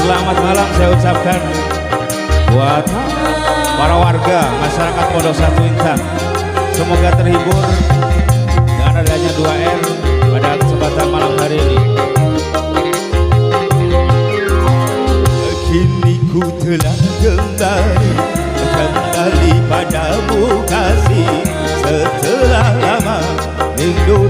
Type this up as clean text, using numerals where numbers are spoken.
Selamat malam saya ucapkan buat para warga masyarakat Pondok Satu Intan. Semoga terhibur dengan adanya 2R pada kesempatan malam hari ini. Kini ku telah kembali padamu kasih, setelah lama rindu